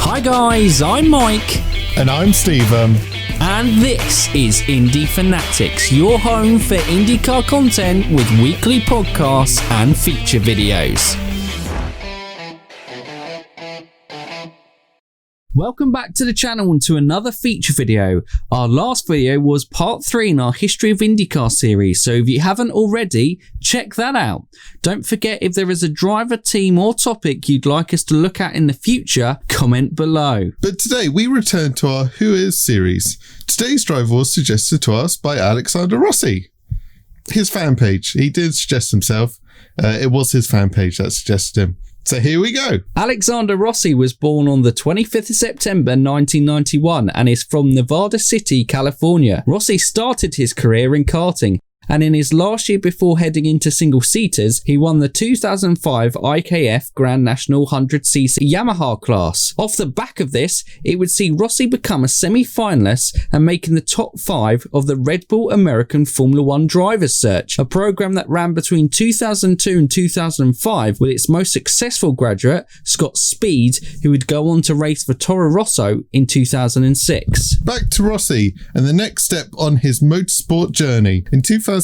Hi guys, I'm Mike. And I'm Stephen. And this is Indy Fanatics, your home for IndyCar content with weekly podcasts and feature videos. Welcome back to the channel and to another feature video. Our last video was part 3 in our History of IndyCar series, so if you haven't already, check that out. Don't forget, if there is a driver, team or topic you'd like us to look at in the future, comment below. But today we return to our Who Is series. Today's driver was suggested to us by Alexander Rossi. His fan page. He did suggest himself. It was his fan page that suggested him. So here we go. Alexander Rossi was born on the 25th of September 1991 and is from Nevada City, California. Rossi started his career in karting, and in his last year before heading into single-seaters, he won the 2005 IKF Grand National 100cc Yamaha class. Off the back of this, it would see Rossi become a semi-finalist and making the top 5 of the Red Bull American Formula One Drivers Search, a program that ran between 2002 and 2005 with its most successful graduate, Scott Speed, who would go on to race for Toro Rosso in 2006. Back to Rossi and the next step on his motorsport journey. In 2006,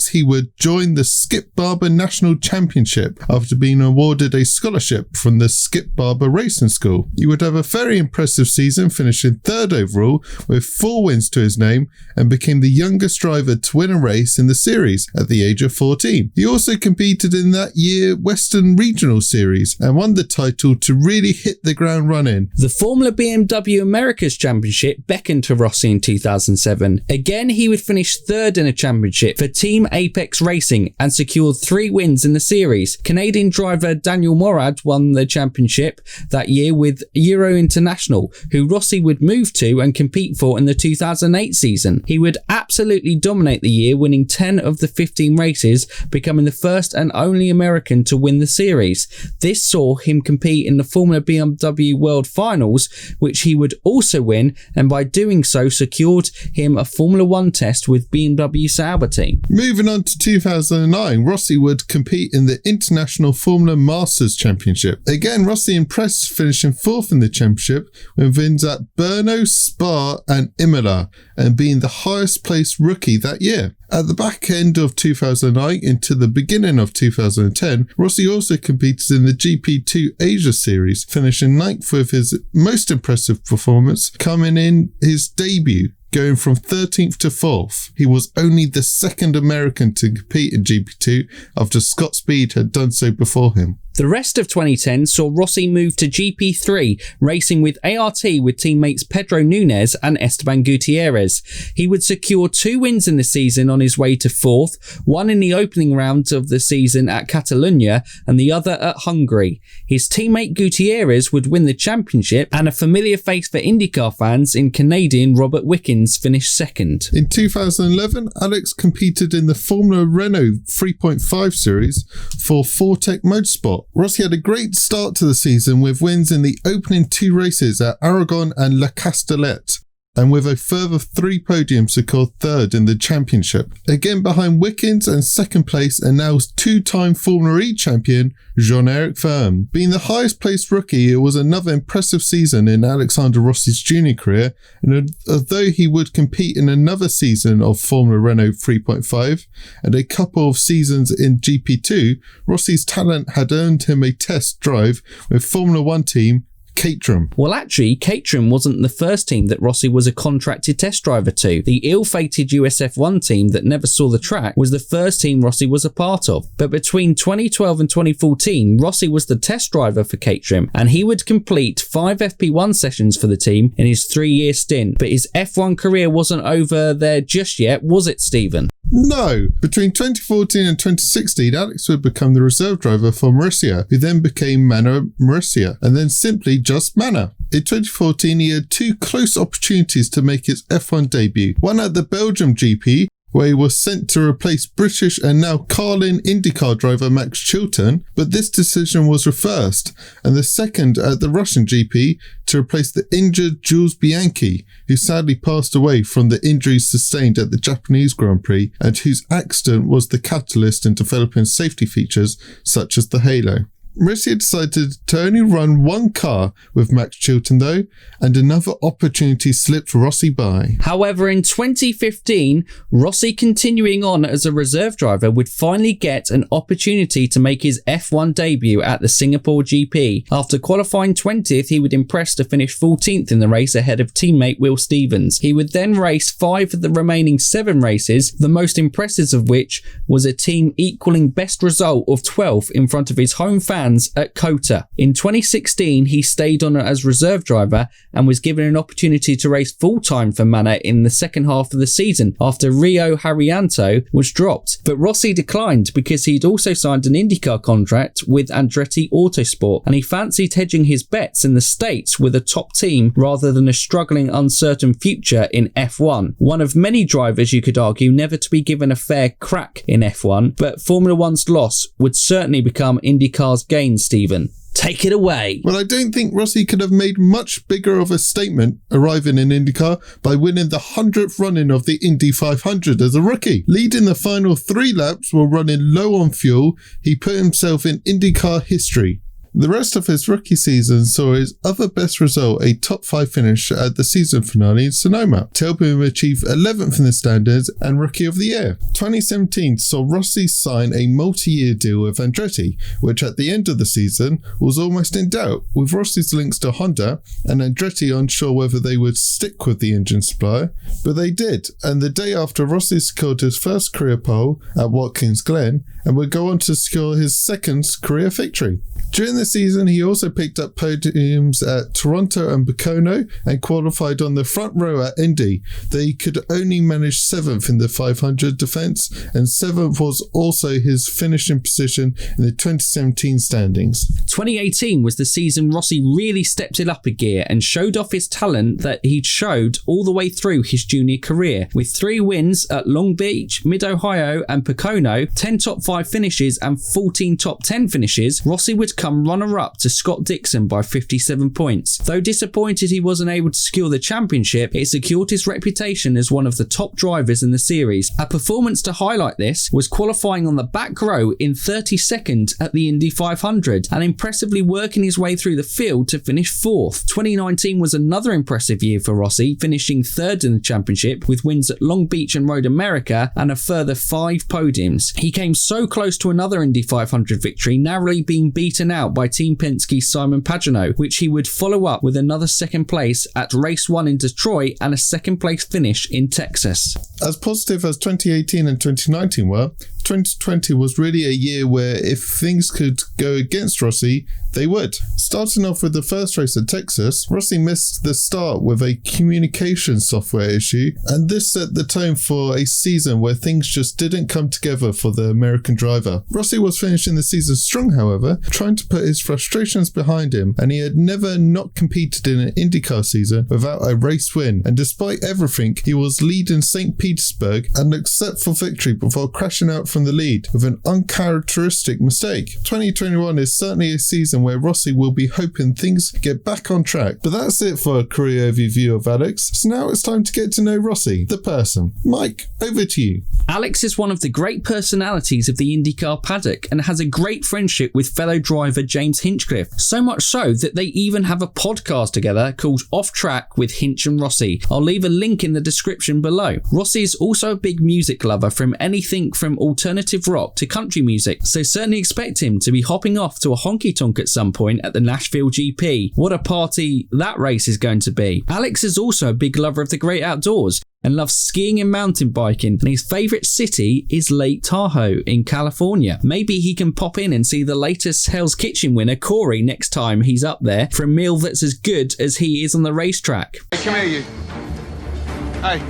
he would join the Skip Barber National Championship after being awarded a scholarship from the Skip Barber Racing School. He would have a very impressive season, finishing 3rd overall with 4 wins to his name, and became the youngest driver to win a race in the series at the age of 14. He also competed in that year Western Regional Series and won the title to really hit the ground running. The Formula BMW Americas Championship beckoned to Rossi in 2007. Again, he would finish 3rd in a championship for Team Apex Racing and secured 3 wins in the series. Canadian driver Daniel Morad won the championship that year with Euro International, who Rossi would move to and compete for in the 2008 season. He would absolutely dominate the year, winning 10 of the 15 races, becoming the first and only American to win the series. This saw him compete in the Formula BMW World Finals, which he would also win, and by doing so secured him a Formula One test with BMW Sauber team. Moving on to 2009, Rossi would compete in the International Formula Masters Championship. Again, Rossi impressed, finishing 4th in the championship with wins at Brno, Spa and Imola, and being the highest placed rookie that year. At the back end of 2009 into the beginning of 2010, Rossi also competed in the GP2 Asia Series, finishing 9th with his most impressive performance coming in his debut, going from 13th to 4th. He was only the 2nd American to compete in GP2 after Scott Speed had done so before him. The rest of 2010 saw Rossi move to GP3, racing with ART with teammates Pedro Nunes and Esteban Gutierrez. He would secure 2 wins in the season on his way to 4th, one in the opening round of the season at Catalunya and the other at Hungary. His teammate Gutierrez would win the championship, and a familiar face for IndyCar fans in Canadian Robert Wickens finished 2nd. In 2011, Alex competed in the Formula Renault 3.5 series for Fortec Motorsport. Rossi had a great start to the season with wins in the opening 2 races at Aragon and La Castellette, and with a further 3 podiums secured 3rd in the championship. Again behind Wickens and 2nd place and now 2-time Formula E champion Jean-Eric Vergne. Being the highest placed rookie, it was another impressive season in Alexander Rossi's junior career, and although he would compete in another season of Formula Renault 3.5 and a couple of seasons in GP2, Rossi's talent had earned him a test drive with Formula One team Caterham. Well, actually, Caterham wasn't the first team that Rossi was a contracted test driver to. The ill-fated USF1 team that never saw the track was the first team Rossi was a part of. But between 2012 and 2014, Rossi was the test driver for Caterham, and he would complete 5 FP1 sessions for the team in his 3-year stint. But his F1 career wasn't over there just yet, was it, Stephen? No. Between 2014 and 2016, Alex would become the reserve driver for Marussia, who then became Manor Marussia, and then simply just Manor. In 2014, he had 2 close opportunities to make his F1 debut. One at the Belgium GP, where he was sent to replace British and now Carlin IndyCar driver Max Chilton, but this decision was reversed, and the second at the Russian GP to replace the injured Jules Bianchi, who sadly passed away from the injuries sustained at the Japanese Grand Prix and whose accident was the catalyst in developing safety features such as the halo. Rossi decided to only run one car with Max Chilton though, and another opportunity slipped Rossi by. However, in 2015, Rossi, continuing on as a reserve driver, would finally get an opportunity to make his F1 debut at the Singapore GP. After qualifying 20th, he would impress to finish 14th in the race ahead of teammate Will Stevens. He would then race 5 of the remaining 7 races, the most impressive of which was a team equaling best result of 12th in front of his home fans at Kota. In 2016, he stayed on as reserve driver and was given an opportunity to race full-time for Manor in the second half of the season after Rio Haryanto was dropped. But Rossi declined because he'd also signed an IndyCar contract with Andretti Autosport, and he fancied hedging his bets in the States with a top team rather than a struggling, uncertain future in F1. One of many drivers, you could argue, never to be given a fair crack in F1, but Formula One's loss would certainly become IndyCar's gain, Stephen. Take it away. Well, I don't think Rossi could have made much bigger of a statement arriving in IndyCar by winning the 100th running of the Indy 500 as a rookie. Leading the final 3 laps while running low on fuel, he put himself in IndyCar history. The rest of his rookie season saw his other best result, a top 5 finish at the season finale in Sonoma, to help him achieve 11th in the standings and Rookie of the Year. 2017 saw Rossi sign a multi-year deal with Andretti, which at the end of the season was almost in doubt, with Rossi's links to Honda and Andretti unsure whether they would stick with the engine supplier, but they did, and the day after Rossi scored his first career pole at Watkins Glen and would go on to secure his second career victory. During the season, he also picked up podiums at Toronto and Bacono and qualified on the front row at Indy. They could only manage 7th in the 500 defence, and 7th was also his finishing position in the 2017 standings. 2018 was the season Rossi really stepped it up a gear and showed off his talent that he'd showed all the way through his junior career. With 3 wins at Long Beach, Mid-Ohio and Pocono, 10 top 5 finishes and 14 top 10 finishes, Rossi would come runner-up to Scott Dixon by 57 points. Though disappointed he wasn't able to secure the championship, it secured his reputation as one of the top drivers in the series. A performance to highlight this was qualifying on the back row in 32nd at the Indy 500 and impressively working his way through the field to finish 4th. 2019 was another impressive year for Rossi, finishing 3rd in the championship with wins at Long Beach and Road America and a further 5 podiums. He came so close to another Indy 500 victory, narrowly being beaten out by Team Penske's Simon Pagenaud, which he would follow up with another 2nd place at Race 1 in Detroit and a 2nd place finish in Texas. As positive as 2018 and 2019 were, 2020 was really a year where if things could go against Rossi, they would. Starting off with the first race at Texas, Rossi missed the start with a communication software issue, and this set the tone for a season where things just didn't come together for the American driver. Rossi was finishing the season strong, however, trying to put his frustrations behind him, and he had never not competed in an IndyCar season without a race win, and despite everything, he was leading St. Petersburg and looked set for victory before crashing out from the lead with an uncharacteristic mistake. 2021 is certainly a season where Rossi will be hoping things get back on track. But that's it for a career overview of Alex. So now it's time to get to know Rossi, the person. Mike, over to you. Alex is one of the great personalities of the IndyCar paddock and has a great friendship with fellow driver James Hinchcliffe, so much so that they even have a podcast together called Off Track with Hinch and Rossi. I'll leave a link in the description below. Rossi is also a big music lover, from anything from alternative rock to country music, so certainly expect him to be hopping off to a honky-tonk at some point at the Nashville GP. What a party that race is going to be. Alex is also a big lover of the great outdoors and loves skiing and mountain biking, and his favourite city is Lake Tahoe in California. Maybe he can pop in and see the latest Hell's Kitchen winner Corey next time he's up there for a meal that's as good as he is on the racetrack. Hey, come here, you. Hey.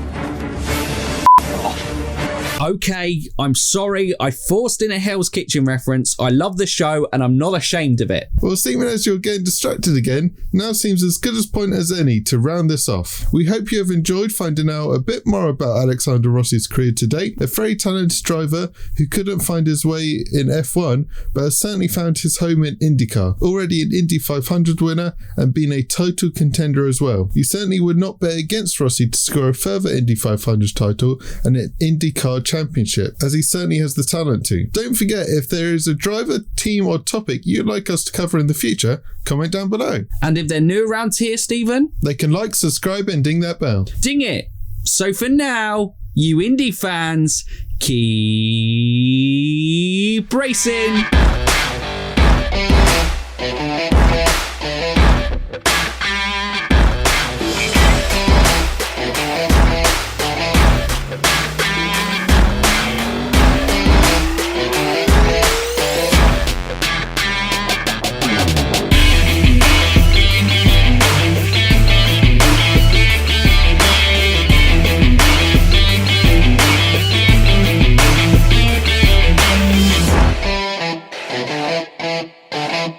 Okay, I'm sorry, I forced in a Hell's Kitchen reference. I love the show and I'm not ashamed of it. Well, seeing as you're getting distracted again, now seems as good a point as any to round this off. We hope you have enjoyed finding out a bit more about Alexander Rossi's career to date, a very talented driver who couldn't find his way in F1, but has certainly found his home in IndyCar, already an Indy 500 winner and being a total contender as well. You certainly would not bet against Rossi to score a further Indy 500 title and an IndyCar championship, as he certainly has the talent to. Don't forget, if there is a driver, team or topic you'd like us to cover in the future, comment down below. And if they're new around here, Stephen, they can like, subscribe and ding that bell. Ding it. So for now, you Indy fans, keep racing.